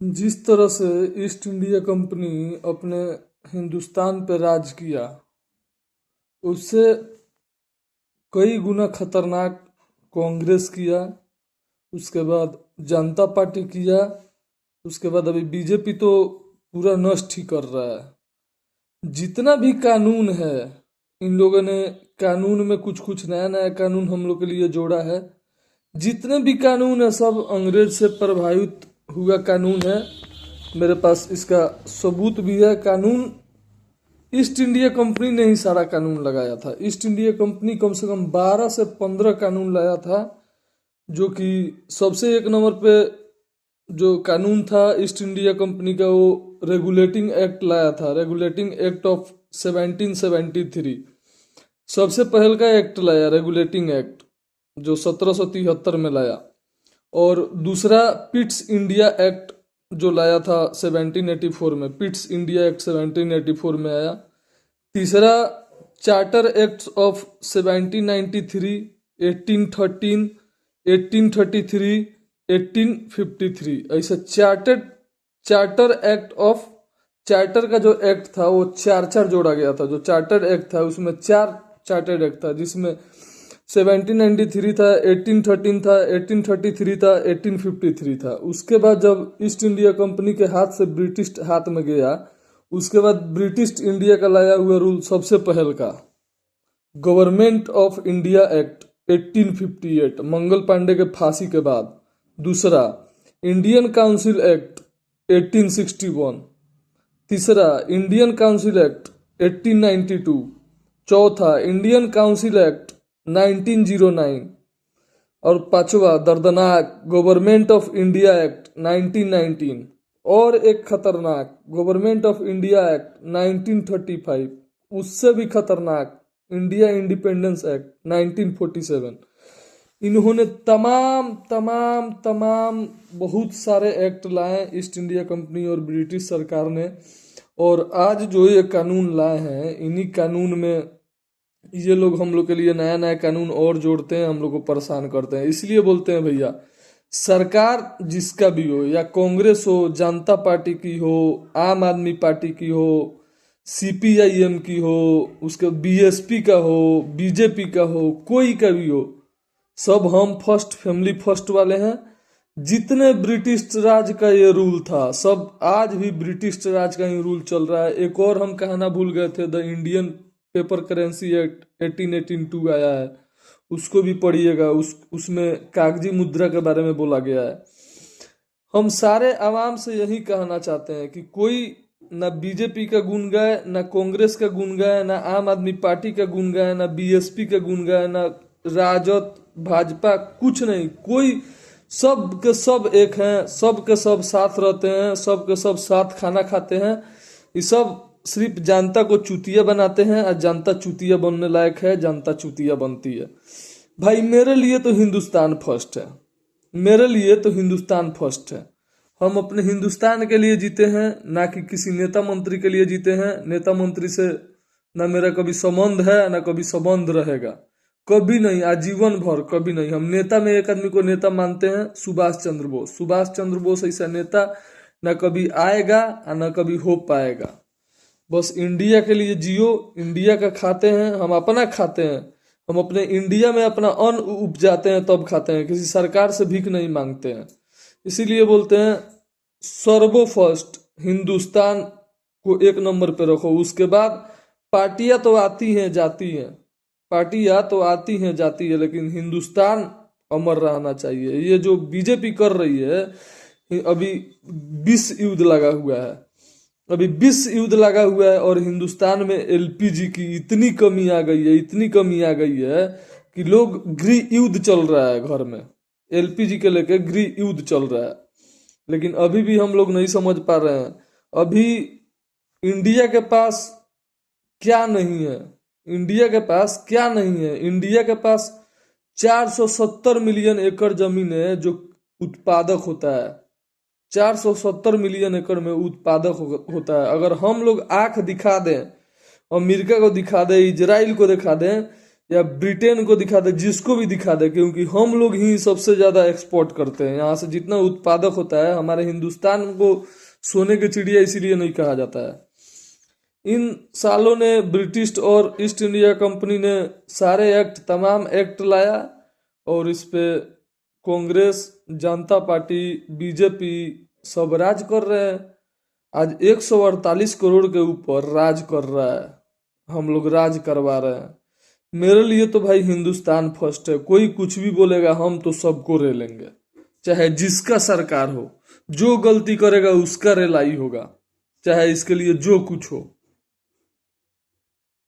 जिस तरह से ईस्ट इंडिया कंपनी अपने हिंदुस्तान पर राज किया, उससे कई गुना खतरनाक कांग्रेस किया। उसके बाद जनता पार्टी किया। उसके बाद अभी बीजेपी तो पूरा नष्ट ही कर रहा है। जितना भी कानून है, इन लोगों ने कानून में कुछ कुछ नया नया कानून हम लोग के लिए जोड़ा है। जितने भी कानून है सब अंग्रेज से प्रभावित हुआ कानून है। मेरे पास इसका सबूत भी है। कानून ईस्ट इंडिया कंपनी ने ही सारा कानून लगाया था। ईस्ट इंडिया कंपनी कम से कम 12 से 15 कानून लाया था। जो कि सबसे एक नंबर पे जो कानून था ईस्ट इंडिया कंपनी का, वो रेगुलेटिंग एक्ट लाया था। रेगुलेटिंग एक्ट ऑफ 1773 सबसे पहल का एक्ट लाया, रेगुलेटिंग एक्ट, जो 1773 में लाया। और दूसरा पिट्स इंडिया एक्ट जो लाया था 1784 में, पिट्स इंडिया एक्ट 1784 में आया। तीसरा चार्टर एक्ट ऑफ 1793, 1813, 1833, 1853, ऐसे चार्टर एक्ट ऑफ, चार्टर का जो एक्ट था वो चार चार जोड़ा गया था। जो चार्टर एक्ट था उसमें चार चार्टर एक्ट था, जिसमें 1793 था, 1813 था, 1833 था, 1853 था। उसके बाद जब ईस्ट इंडिया कंपनी के हाथ से ब्रिटिश हाथ में गया, उसके बाद ब्रिटिश इंडिया का लाया हुआ रूल सबसे पहल का government of India act 1858, Mangal Pandey के फांसी के बाद। दूसरा इंडियन काउंसिल एक्ट 1861। तीसरा इंडियन काउंसिल एक्ट 1892। चौथा इंडियन काउंसिल एक्ट 1909। और पांचवा दर्दनाक गवर्नमेंट ऑफ इंडिया एक्ट 1919। और एक खतरनाक गवर्नमेंट ऑफ इंडिया एक्ट 1935। उससे भी खतरनाक इंडिया इंडिपेंडेंस एक्ट 1947। इन्होंने तमाम तमाम तमाम बहुत सारे एक्ट लाए ईस्ट इंडिया कंपनी और ब्रिटिश सरकार ने। और आज जो ये कानून लाए हैं, इन्हीं कानून में ये लोग हम लोग के लिए नया नया कानून और जोड़ते हैं, हम लोग को परेशान करते हैं। इसलिए बोलते हैं भैया, सरकार जिसका भी हो, या कांग्रेस हो, जनता पार्टी की हो, आम आदमी पार्टी की हो, सीपीआईएम की हो, उसके बीएसपी का हो, बीजेपी का हो, कोई का भी हो, सब हम फर्स्ट फैमिली फर्स्ट वाले हैं। जितने ब्रिटिश राज का ये रूल था, सब आज भी ब्रिटिश राज का ही रूल चल रहा है। एक और हम कहना भूल गए थे, the Indian paper currency act 1882 आया है, उसको भी पढ़िएगा। उसमें कागजी मुद्रा के बारे में बोला गया है। हम सारे आवाम से यही कहना चाहते हैं कि कोई ना बीजेपी का गुण गाए, ना कांग्रेस का गुण गाए, ना आम आदमी पार्टी का गुण गाए, ना बीएसपी का गुण गाए, ना राजद भाजपा, कुछ नहीं। कोई, सब के सब एक हैं, सब के सब साथ रहते हैं, सब के सब साथ खाना खाते हैं। ये सब सिर्फ जनता को चूतिया बनाते हैं, और जनता चूतिया बनने लायक है, जनता चूतिया बनती है। भाई मेरे लिए तो हिंदुस्तान फर्स्ट है। मेरे लिए तो हिंदुस्तान फर्स्ट है। हम अपने हिंदुस्तान के लिए जीते हैं, ना कि किसी नेता मंत्री के लिए जीते हैं। नेता मंत्री से ना मेरा कभी संबंध है, ना कभी संबंध रहेगा, कभी नहीं, आजीवन भर कभी नहीं। हम नेता में एक आदमी को नेता मानते हैं, सुभाष चंद्र बोस। सुभाष चंद्र बोस ऐसा नेता ना कभी आएगा और ना कभी हो पाएगा। बस इंडिया के लिए जियो, इंडिया का खाते हैं, हम अपना खाते हैं। हम अपने इंडिया में अपना अन्न उपजाते हैं तब खाते हैं, किसी सरकार से भीख नहीं मांगते हैं। इसीलिए बोलते हैं सर्वो फर्स्ट, हिंदुस्तान को एक नंबर पे रखो। उसके बाद पार्टियां तो आती हैं जाती हैं, पार्टियां तो आती हैं जाती है, लेकिन हिंदुस्तान अमर रहना चाहिए। ये जो बीजेपी कर रही है, अभी विश्व युद्ध लगा हुआ है, अभी विश्व युद्ध लगा हुआ है, और हिंदुस्तान में एलपीजी की इतनी कमी आ गई है, इतनी कमी आ गई है कि लोग गृह युद्ध चल रहा है घर में। एलपीजी के लेके गृह युद्ध चल रहा है, लेकिन अभी भी हम लोग नहीं समझ पा रहे हैं। अभी इंडिया के पास क्या नहीं है, इंडिया के पास क्या नहीं है। इंडिया के पास 470 मिलियन एकड़ जमीन है जो उत्पादक होता है। 470 मिलियन एकड़ में उत्पादक होता है। अगर हम लोग आंख दिखा दें, अमेरिका को दिखा दें, इजराइल को दिखा दें या ब्रिटेन को दिखा दे, जिसको भी दिखा दे, क्योंकि हम लोग ही सबसे ज्यादा एक्सपोर्ट करते हैं। यहाँ से जितना उत्पादक होता है, हमारे हिंदुस्तान को सोने की चिड़िया इसीलिए नहीं कहा जाता है। इन सालों ने ब्रिटिश और ईस्ट इंडिया कंपनी ने सारे एक्ट, तमाम एक्ट लाया, और इस पे कांग्रेस, जनता पार्टी, बीजेपी सब राज कर रहे हैं। आज 148 करोड़ के ऊपर राज कर रहा है, हम लोग राज करवा रहे हैं। मेरे लिए तो भाई हिंदुस्तान फर्स्ट है। कोई कुछ भी बोलेगा, हम तो सबको रे लेंगे, चाहे जिसका सरकार हो। जो गलती करेगा उसका रेलाई होगा, चाहे इसके लिए जो कुछ हो।